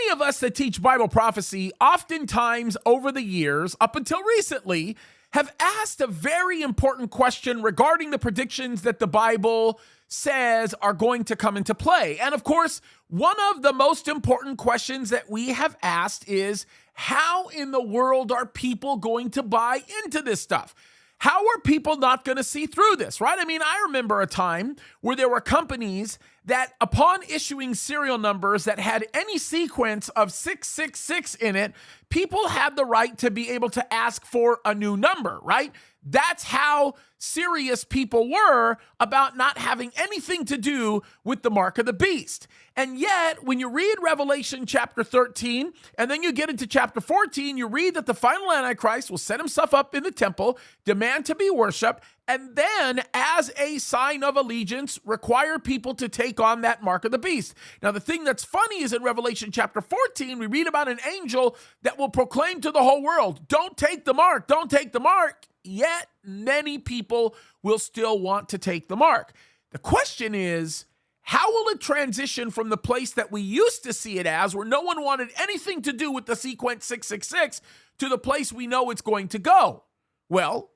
Many of us that teach Bible prophecy, oftentimes over the years, up until recently, have asked a very important question regarding the predictions that the Bible says are going to come into play. And of course, one of the most important questions that we have asked is, how in the world are people going to buy into this stuff? How are people not going to see through this, right? I mean, I remember a time where there were companies that upon issuing serial numbers that had any sequence of 666 in it, people had the right to be able to ask for a new number, right? That's how serious people were about not having anything to do with the mark of the beast. And yet, when you read Revelation chapter 13, and then you get into chapter 14, you read that the final Antichrist will set himself up in the temple, demand to be worshiped, and then, as a sign of allegiance, require people to take on that mark of the beast. Now, the thing that's funny is in Revelation chapter 14, we read about an angel that will proclaim to the whole world, don't take the mark, don't take the mark. Yet, many people will still want to take the mark. The question is, how will it transition from the place that we used to see it as, where no one wanted anything to do with the sequence 666, to the place we know it's going to go? Well,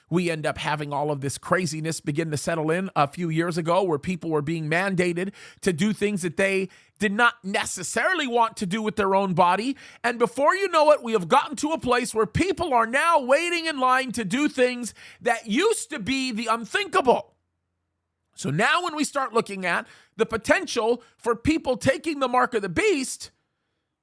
we end up having all of this craziness begin to settle in a few years ago, where people were being mandated to do things that they did not necessarily want to do with their own body. And before you know it, we have gotten to a place where people are now waiting in line to do things that used to be the unthinkable. So now when we start looking at the potential for people taking the mark of the beast,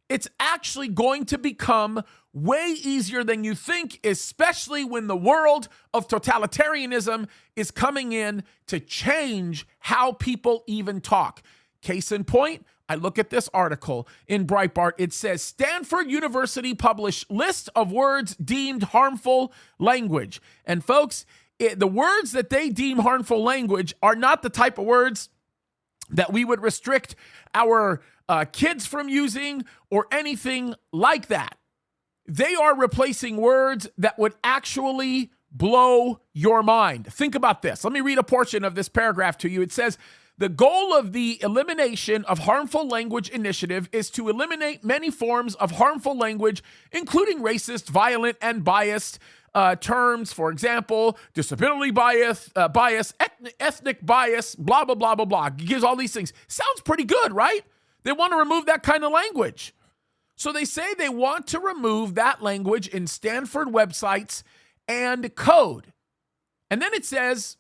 it's actually going to become way easier than you think, especially when the world of totalitarianism is coming in to change how people even talk. Case in point, I look at this article in Breitbart. It says, Stanford University published list of words deemed harmful language. And folks, the words that they deem harmful language are not the type of words that we would restrict our kids from using or anything like that. They are replacing words that would actually blow your mind. Think about this. Let me read a portion of this paragraph to you. It says, the goal of the Elimination of Harmful Language Initiative is to eliminate many forms of harmful language, including racist, violent, and biased terms. For example, disability bias, ethnic bias, blah, blah, blah, blah, blah. It gives all these things. Sounds pretty good, right? They want to remove that kind of language. So they say they want to remove that language in Stanford websites and code. And then it says,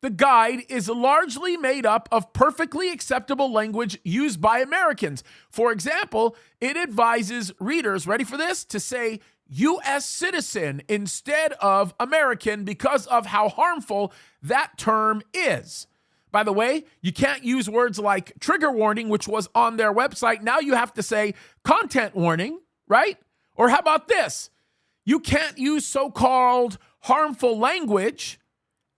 the guide is largely made up of perfectly acceptable language used by Americans. For example, it advises readers, ready for this, to say U.S. citizen instead of American because of how harmful that term is. By the way, you can't use words like trigger warning, which was on their website. Now you have to say content warning, right? Or how about this? You can't use so-called harmful language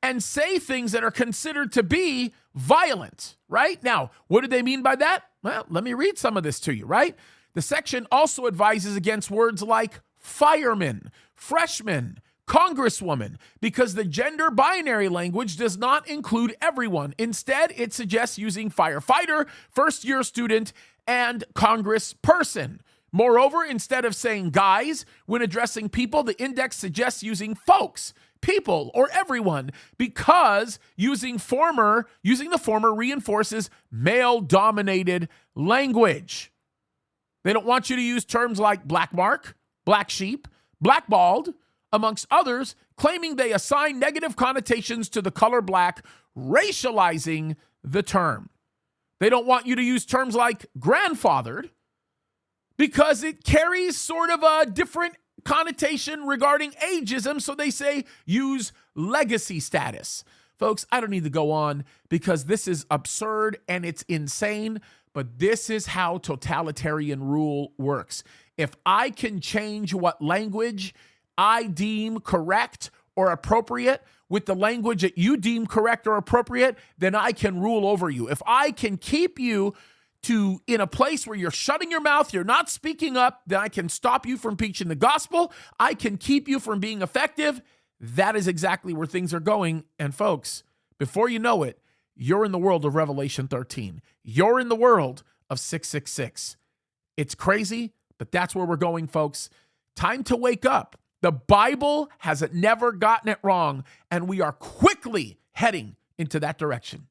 and say things that are considered to be violent, right? Now, what do they mean by that? Well, let me read some of this to you, right? The section also advises against words like fireman, freshman, congresswoman, because the gender binary language does not include everyone. Instead, it suggests using firefighter, first-year student, and congressperson. Moreover, instead of saying guys, when addressing people, the index suggests using folks, people, or everyone, because using the former reinforces male-dominated language. They don't want you to use terms like black mark, black sheep, blackballed, amongst others, claiming they assign negative connotations to the color black, racializing the term. They don't want you to use terms like grandfathered because it carries sort of a different connotation regarding ageism, so they say use legacy status. Folks, I don't need to go on because this is absurd and it's insane, but this is how totalitarian rule works. If I can change what language I deem correct or appropriate with the language that you deem correct or appropriate, then I can rule over you. If I can keep you in a place where you're shutting your mouth, you're not speaking up, then I can stop you from preaching the gospel. I can keep you from being effective. That is exactly where things are going. And folks, before you know it, you're in the world of Revelation 13. You're in the world of 666. It's crazy, but that's where we're going, folks. Time to wake up. The Bible has never gotten it wrong, and we are quickly heading into that direction.